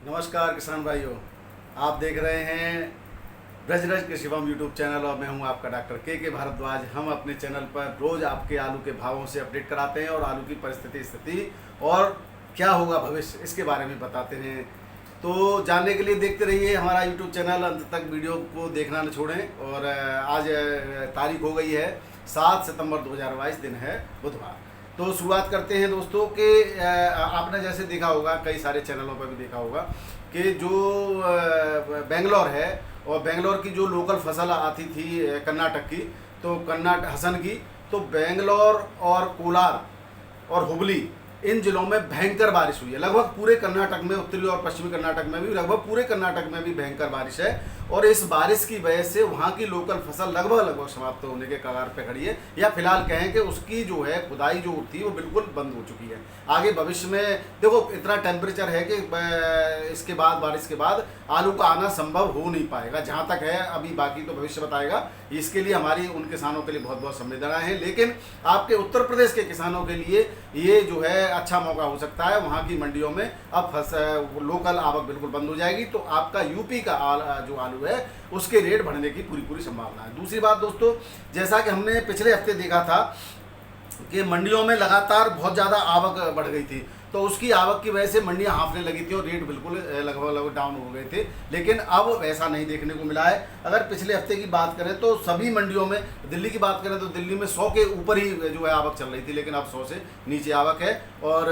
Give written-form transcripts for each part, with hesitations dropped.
नमस्कार किसान भाइयों, आप देख रहे हैं ब्रजराज कृषिवम यूट्यूब चैनल और मैं हूं आपका डॉक्टर के भारद्वाज। हम अपने चैनल पर रोज़ आपके आलू के भावों से अपडेट कराते हैं और आलू की परिस्थिति स्थिति और क्या होगा भविष्य इसके बारे में बताते हैं। तो जानने के लिए देखते रहिए हमारा यूट्यूब चैनल, अंत तक वीडियो को देखना न छोड़ें। और आज तारीख हो गई है 7 सितंबर 2022, दिन है बुधवार। तो शुरुआत करते हैं दोस्तों कि आपने जैसे देखा होगा, कई सारे चैनलों पर भी देखा होगा कि जो बेंगलोर है और बेंगलोर की जो लोकल फसल आती थी कर्नाटक की, तो कर्नाटक हसन की, तो बेंगलोर और कोलार और हुबली इन जिलों में भयंकर बारिश हुई है। लगभग पूरे कर्नाटक में, उत्तरी और पश्चिमी कर्नाटक में भी, लगभग पूरे कर्नाटक में भी भयंकर बारिश है। और इस बारिश की वजह से वहाँ की लोकल फसल लगभग समाप्त होने के कगार पे खड़ी है, या फिलहाल कहें कि उसकी जो है खुदाई जो थी वो बिल्कुल बंद हो चुकी है। आगे भविष्य में देखो इतना टेम्परेचर है कि इसके बाद, बारिश के बाद आलू का आना संभव हो नहीं पाएगा, जहाँ तक है अभी। बाकी तो भविष्य बताएगा। इसके लिए हमारी उन किसानों के लिए बहुत बहुत संवेदनाएं हैं, लेकिन आपके उत्तर प्रदेश के किसानों के लिए ये जो है अच्छा मौका हो सकता है। वहाँ की मंडियों में अब लोकल आवक बिल्कुल बंद हो जाएगी, तो आपका यूपी का जो आलू है उसके रेट बढ़ने की पूरी संभावना है। दूसरी बात दोस्तों, जैसा कि हमने पिछले हफ्ते देखा था कि मंडियों में लगातार बहुत ज़्यादा आवक बढ़ गई थी, तो उसकी आवक की वजह से मंडियां हाफने लगी थी और रेट बिल्कुल लगभग डाउन हो गए थे। लेकिन अब वैसा नहीं देखने को मिला है। अगर पिछले हफ्ते की बात करें तो सभी मंडियों में, दिल्ली की बात करें तो दिल्ली में 100 के ऊपर ही जो है आवक चल रही थी, लेकिन अब 100 से नीचे आवक है। और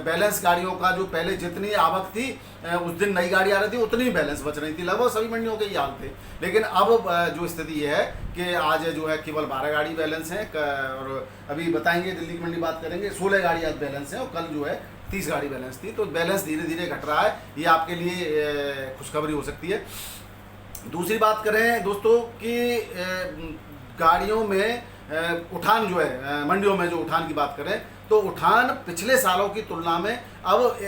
बैलेंस गाड़ियों का जो पहले जितनी आवक थी, उस दिन नई गाड़ी आ रही थी उतनी बैलेंस बच रही थी, लगभग सभी मंडियों के ही हाल थे। लेकिन अब जो स्थिति ये है कि आज जो है केवल 12 गाड़ी बैलेंस है, और अभी बताएंगे दिल्ली की मंडी बात करेंगे, 16 गाड़ी आज बैलेंस है और कल जो है 30 गाड़ी बैलेंस थी। तो बैलेंस धीरे धीरे घट रहा है, ये आपके लिए खुशखबरी हो सकती है। दूसरी बात करें दोस्तों कि गाड़ियों में उठान जो है, मंडियों में जो उठान की बात करें तो उठान पिछले सालों की तुलना में अब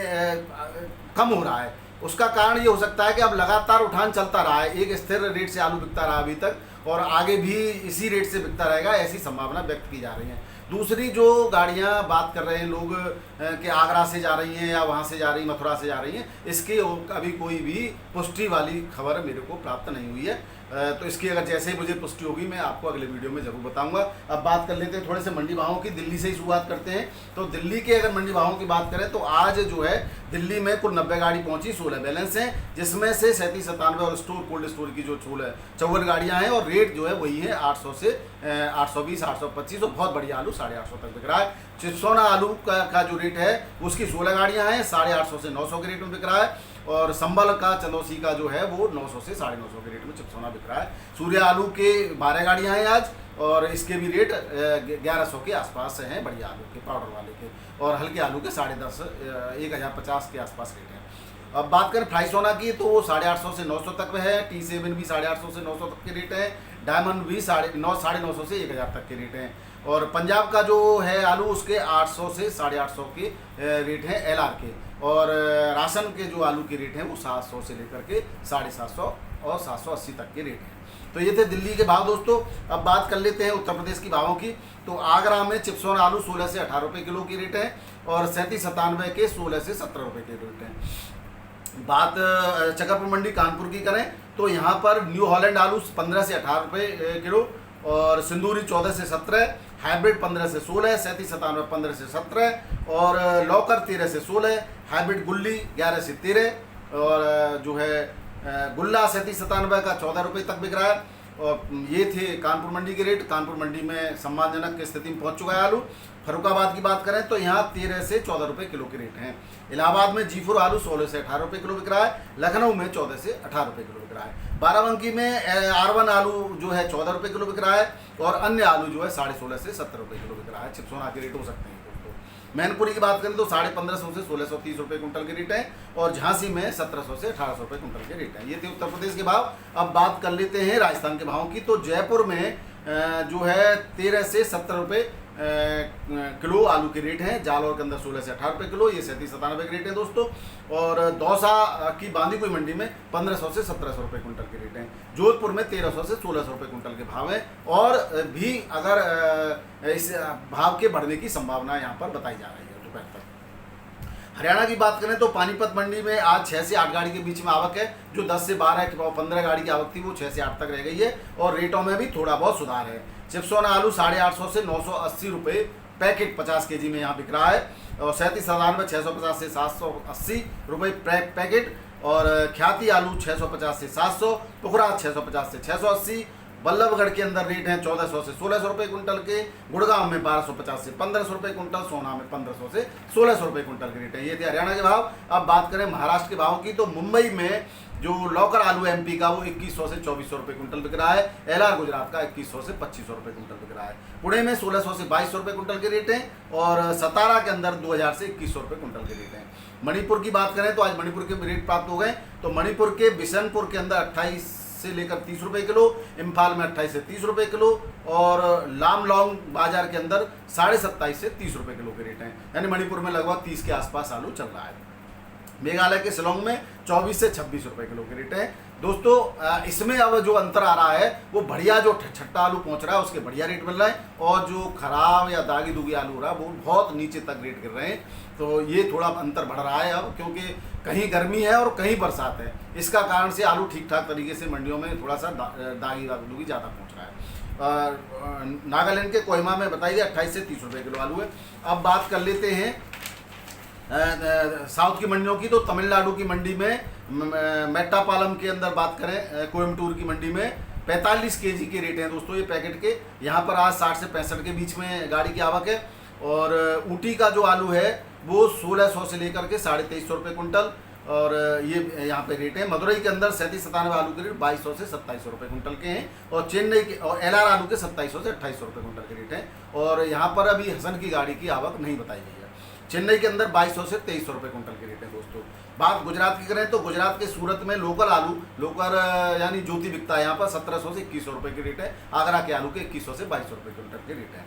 कम हो रहा है। उसका कारण ये हो सकता है कि अब लगातार उठान चलता रहा है, एक स्थिर रेट से आलू बिकता रहा अभी तक, और आगे भी इसी रेट से बिकता रहेगा, ऐसी संभावना व्यक्त की जा रही है। दूसरी जो गाड़ियां बात कर रहे हैं लोग कि आगरा से जा रही हैं या वहाँ से जा रही, मथुरा से जा रही हैं, इसकी अभी कोई भी पुष्टि वाली खबर मेरे को प्राप्त नहीं हुई है। तो इसकी अगर जैसे ही मुझे पुष्टि होगी मैं आपको अगले वीडियो में जरूर बताऊंगा। अब बात कर लेते हैं थोड़े से मंडी भावों की। दिल्ली से ही शुरुआत करते हैं। तो दिल्ली के अगर मंडी भावों की बात करें तो आज जो है दिल्ली में कुल 90 गाड़ी पहुंची, 16 बैलेंस हैं, जिसमें से 37, 97 और कोल्ड स्टोर की जो 54 गाड़ियां हैं। और रेट जो है वही है 800 से 820, 825, और बहुत बढ़िया आलू 850 तक बिक रहा है। चिप्सोना आलू का जो रेट है उसकी 16 गाड़ियां हैं, 850 से 900 के रेट में बिक रहा है। और संबल का, चंदौसी का जो है वो 900 से 950 के रेट में चिप्सोना बिक रहा है। सूर्य आलू के 12 गाड़ियां हैं आज, और इसके भी रेट 1100 के आसपास हैं, बढ़िया आलू के, पाउडर वाले के। और हल्के आलू के 1050, 1050 के आसपास रेट है। अब बात करें फ्राई सोना की तो वो 850 से 900 तक में है। T7 भी 850 से 900 तक के रेट है। डायमंड भी 950 से 1000 तक के रेट हैं। और पंजाब का जो है आलू उसके 800 से 850 के रेट हैं LR के। और राशन के जो आलू के रेट हैं वो 700 से लेकर के 750 और 780 तक के रेट हैं। तो ये थे दिल्ली के भाव दोस्तों। अब बात कर लेते हैं उत्तर प्रदेश की भावों की। तो आगरा में चिप्सोना आलू 16 से 18 रुपये किलो की रेट है, और 37, 97 के 16 से 17 रुपये के रेट हैं। बात चकरपुर मंडी कानपुर की करें तो यहाँ पर न्यू हॉलैंड आलू 15 से 18 रुपये किलो, और सिंदूरी 14 से 17, हाइब्रिड 15 से 16, 37, 97 15 से 17, और लॉकर 13 से 16, हाइब्रिड गुल्ली 11 से 13, और जो है गुल्ला 37, 97 का 14 रुपये तक बिक रहा है। और ये थे कानपुर मंडी के रेट। कानपुर मंडी में सम्मानजनक स्थिति में पहुंच चुका है आलू। फरुखाबाद की बात करें तो यहाँ 13 से 14 रुपये किलो के रेट हैं। इलाहाबाद में G4 आलू 16 से 18 रुपये किलो बिक रहा है। लखनऊ में 14 से 18 रुपये किलो बिक रहा है। बाराबंकी में R1 आलू जो है 14 रुपये किलो बिक रहा है, और अन्य आलू जो है 16.5 से 17 रुपये किलो बिक रहा है। चिप्सोना के रेट हो सकते हैं दोस्तों। मैनपुरी की बात करें तो 1550 से 1630 रुपये कुंटल के रेट है, और झांसी में 1700 से 1800 रुपये कुंटल के रेट है। ये थे उत्तर प्रदेश के भाव। अब बात कर लेते हैं राजस्थान के भावों की। तो जयपुर में जो है 13 से 17 रुपये किलो आलू के रेट हैं। जालौर के अंदर 16 से 18 रुपये किलो, ये 37, 97 के रेट है दोस्तों। और दौसा की बांदीकुई मंडी में 1500 से 1700 रुपये कुंटल के रेट हैं। जोधपुर में 1300 से 1600 रुपये कुंटल के भाव हैं, और भी अगर इस भाव के बढ़ने की संभावना यहाँ पर बताई जा रही है दोपहर तक। हरियाणा की बात करें तो पानीपत मंडी में आज 6 से 8 गाड़ी के बीच में आवक है। जो 10 से 12 15 गाड़ी की आवक थी वो 6 से 8 तक रह गई है और रेटों में भी थोड़ा बहुत सुधार है। चिप्सोना आलू 850 से 980 रुपये पैकेट 50 केजी में यहाँ बिक रहा है और 37,97 650 से 780 रुपये पैकेट और ख्याति आलू 650 से 700, पुखराज 650 से 680। बल्लभगढ़ के अंदर रेट हैं 1400 से 1600 रुपये कुंटल के, गुड़गांव में 1250 से 1500 रुपये कुंटल, सोना में 1500 से 1600 रुपये कुंटल के रेट है। ये थे हरियाणा के भाव। अब बात करें महाराष्ट्र के भाव की तो मुंबई में जो लोकल आलू एमपी का वो 2100 से 2400 रुपये कुंटल बिक रहा है। एलआर गुजरात का 2100 से 2500 रुपये कुंटल बिक रहा है। पुणे में 1600 से 2200 रुपये कुंटल के रेट हैं और सतारा के अंदर 2000 से 2100 रुपये कुंटल के रेट हैं। मणिपुर की बात करें तो आज मणिपुर के रेट प्राप्त हो गए। तो मणिपुर के बिशनपुर के अंदर 28 से लेकर 30 रुपये किलो, इम्फाल में 28 से 30 रुपये किलो और लामलोंग बाजार के अंदर 27.5 से 30 रुपये किलो के रेट हैं। यानी मणिपुर में लगभग 30 के आसपास आलू चल रहा है। मेघालय के शिलोंग में 24 से 26 रुपये किलो के रेट है। दोस्तों इसमें अब जो अंतर आ रहा है वो बढ़िया जो छट्टा आलू पहुंच रहा है उसके बढ़िया रेट मिल रहा है और जो खराब या दागी दुगी आलू हो रहा है वो बहुत नीचे तक रेट गिर रहे हैं। तो ये थोड़ा अंतर बढ़ रहा है अब, क्योंकि कहीं गर्मी है और कहीं बरसात है। इसका कारण से आलू ठीक ठाक तरीके से मंडियों में थोड़ा सा दागी दुगी ज़्यादा पहुँच रहा है। नागालैंड के कोहिमा में बताइए 28 से 30 रुपये किलो आलू है। अब बात कर लेते हैं साउथ की मंडियों की। तो तमिलनाडु की मंडी में मेट्टापालम के अंदर बात करें, कोयम्बटूर की मंडी में 45 केजी के रेट हैं दोस्तों ये पैकेट के। यहाँ पर आज 60 से 65 के बीच में गाड़ी की आवक है और ऊटी का जो आलू है वो 1600 से लेकर के 2350 रुपये कुंटल और ये यहाँ पे रेट है। मदुरई के अंदर 3797 आलू के रेट 2200 से 2700 रुपये कुंटल के हैं और चेन्नई के और एलआर आलू के 2700 से 2800 रुपये कुंटल के रेट हैं और यहाँ पर अभी हसन की गाड़ी की आवक नहीं बताई गई है। चेन्नई के अंदर 2200 से 2300 रुपये कुंटल के रेट है दोस्तों। बात गुजरात की करें तो गुजरात के सूरत में लोकल आलू लोकल यानी ज्योति बिकता है यहाँ पर 1700 से 2100 रुपये के रेट है। आगरा के आलू के 2100 से 2200 रुपये कुंटल के रेट है।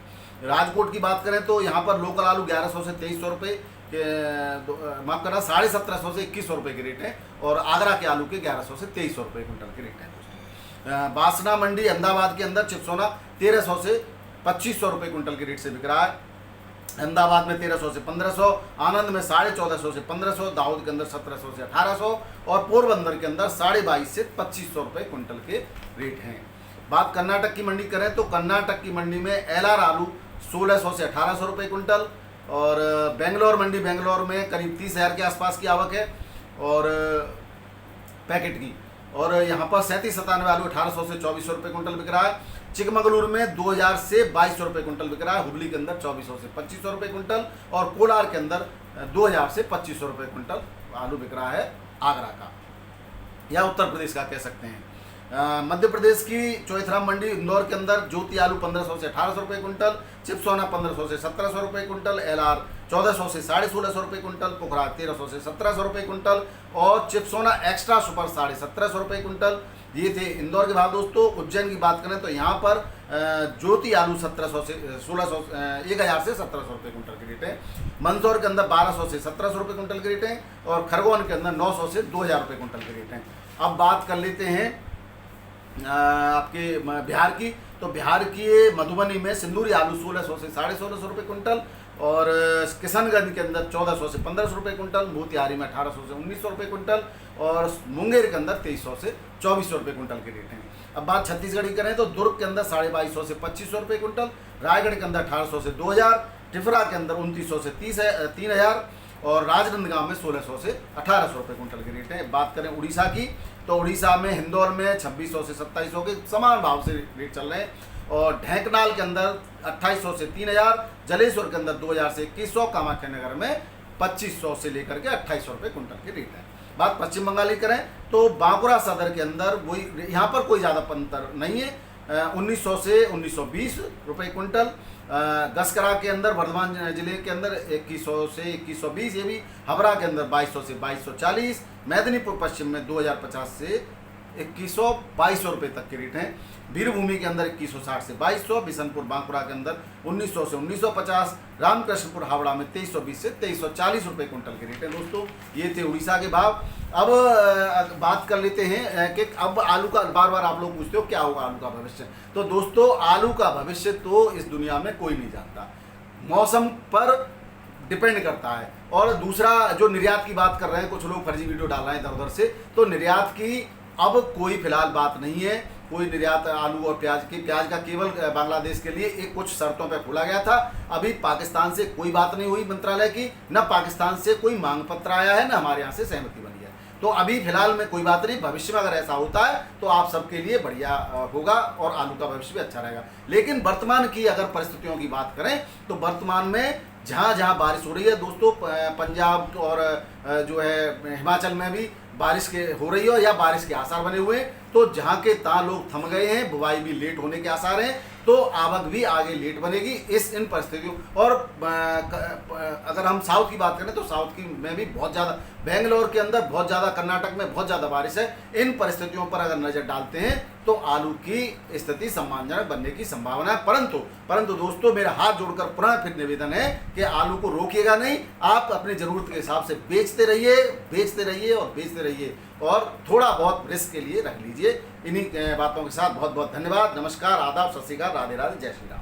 राजकोट की बात करें तो यहाँ पर लोकल आलू 1100 से 2300 रुपये के माफ करना 1750 से 2100 रुपये के रेट है और आगरा के आलू के 1100 से 2300 रुपये कुंटल के रेट है दोस्तों। बासना मंडी अहमदाबाद के अंदर चिप्सोना 1300 से 2500 रुपये कुंटल के रेट से बिक रहा है। अहमदाबाद में 1300 से 1500, आनंद में 1450 से 1500, दाऊद के अंदर 1700 से 1800 और पोरबंदर के अंदर 2250 से 2500 रुपये कुंटल के रेट हैं। बात कर्नाटक की मंडी करें तो कर्नाटक की मंडी में एलआर आलू 1600 से 1800 रुपये कुंटल और बेंगलोर मंडी बेंगलोर में करीब 30,000 के आसपास की आवक है और पैकेट की और यहाँ पर 3797 आलू 1800 से 2400 रुपये कुंटल बिक रहा है। चिकमगलूर में 2000 से 2200 रुपये कुंटल बिक रहा है। हुबली के अंदर 2400 से 2500 रुपये कुंटल और कोलार के अंदर 2000 से 2500 रुपये कुंटल आलू बिक रहा है आगरा का या उत्तर प्रदेश का कह सकते हैं। मध्य प्रदेश की चौथराम मंडी इंदौर के अंदर ज्योति आलू 1500 से 1800 रुपये कुंटल, चिप्सोना 1500 से 1700 रुपये कुंटल, एलआर 1400 से 1650 रुपये कुंटल, पुखराज 1300 से 1700 रुपये कुंटल और चिप्सोना एक्स्ट्रा सुपर 1750 रुपये कुंटल। ये थे इंदौर के भाव दोस्तों। उज्जैन की बात करें तो यहाँ पर ज्योति आलू 1700 से 1600 1000 से 1700 रुपये कुंटल के रेट है। मंदसौर के अंदर 1200 से 1700 रुपये कुंटल के रेट हैं और खरगोन के अंदर 900 से 2000 रुपये कुंटल के रेट हैं। अब बात कर लेते हैं आपके बिहार की। तो बिहार की मधुबनी में सिंदूरी आलू 1600 से 1650 रुपये कुंटल और किशनगंज के अंदर 1400 से 1500 रुपये कुंटल, मोतिहारी में 1800 से 1900 रुपये कुंटल और मुंगेर के अंदर 2300 से 2400 रुपये कुंटल के रेट हैं। अब बात छत्तीसगढ़ की करें तो दुर्ग के अंदर 2250 से 2500 रुपये कुंटल, रायगढ़ के अंदर 1800 से 2000, त्रिपुरा के अंदर 2900 से 3000 और राजनांदगांव में 1600 से 1800 रुपये कुंटल के रेट है। बात करें उड़ीसा की तो उड़ीसा में हिंदौर में 2600 से 2700 के समान भाव से रेट चल रहे हैं और ढेंकनाल के अंदर 2800 से 3000, जलेश्वर के अंदर 2000 से 2100, कामाख्या नगर में 2500 से लेकर के 2800 रुपये कुंटल के रेट है। बात पश्चिम बंगाल की करें तो बांकुरा सदर के अंदर वही यहाँ पर कोई ज़्यादा अंतर नहीं है, 1900 से 1920 रुपये कुंटल। गस्करा के अंदर वर्धमान जिले के अंदर 2100 से 2120, ये भी हबरा के अंदर 2200 से 2240, मेदिनीपुर पश्चिम में 2050 से 2100-2200 रुपये तक के रेट हैं। वीरभूमि के अंदर 2160 से 2200, बिशनपुर बांकुरा के अंदर 1900 से 1950, रामकृष्णपुर हावड़ा में 2320 से 2340 रुपये कुंटल के रेट हैं दोस्तों। ये थे उड़ीसा के भाव। अब बात कर लेते हैं कि अब आलू का बार बार आप लोग पूछते हो क्या होगा आलू का भविष्य। तो दोस्तों आलू का भविष्य तो इस दुनिया में कोई नहीं जानता। मौसम पर डिपेंड करता है। और दूसरा जो निर्यात की बात कर रहे हैं, कुछ लोग फर्जी वीडियो डाल रहे हैं इधर उधर से, तो निर्यात की अब कोई फिलहाल बात नहीं है। कोई निर्यात आलू और प्याज का केवल बांग्लादेश के लिए एक कुछ शर्तों पर खोला गया था। अभी पाकिस्तान से कोई बात नहीं हुई मंत्रालय की, न पाकिस्तान से कोई मांग पत्र आया है, न हमारे यहाँ से सहमति बनी है। तो अभी फिलहाल में कोई बात नहीं, भविष्य में अगर ऐसा होता है तो आप सबके लिए बढ़िया होगा और आलू का भविष्य भी अच्छा रहेगा। लेकिन वर्तमान की अगर परिस्थितियों की बात करें तो वर्तमान में जहाँ जहाँ बारिश हो रही है दोस्तों, पंजाब और जो है हिमाचल में भी बारिश के हो रही है या बारिश के आसार बने हुए हैं, तो जहाँ के तहाँ लोग थम गए हैं, बुवाई भी लेट होने के आसार हैं, तो आवक भी आगे लेट बनेगी इन परिस्थितियों। और अगर हम साउथ की बात करें तो साउथ की में भी बहुत ज़्यादा, बेंगलोर के अंदर बहुत ज़्यादा, कर्नाटक में बहुत ज़्यादा बारिश है। इन परिस्थितियों पर अगर नज़र डालते हैं तो आलू की स्थिति सम्मानजनक बनने की संभावना है। परंतु दोस्तों, मेरा हाथ जोड़कर पुनः फिर निवेदन है कि आलू को रोकिएगा नहीं, आप अपनी ज़रूरत के हिसाब से बेचते रहिए और थोड़ा बहुत रिस्क के लिए रख लीजिए। इन्हीं बातों के साथ बहुत बहुत धन्यवाद, नमस्कार, आदाब, सत श्री अकाल, राधे राधे, जय श्री राम।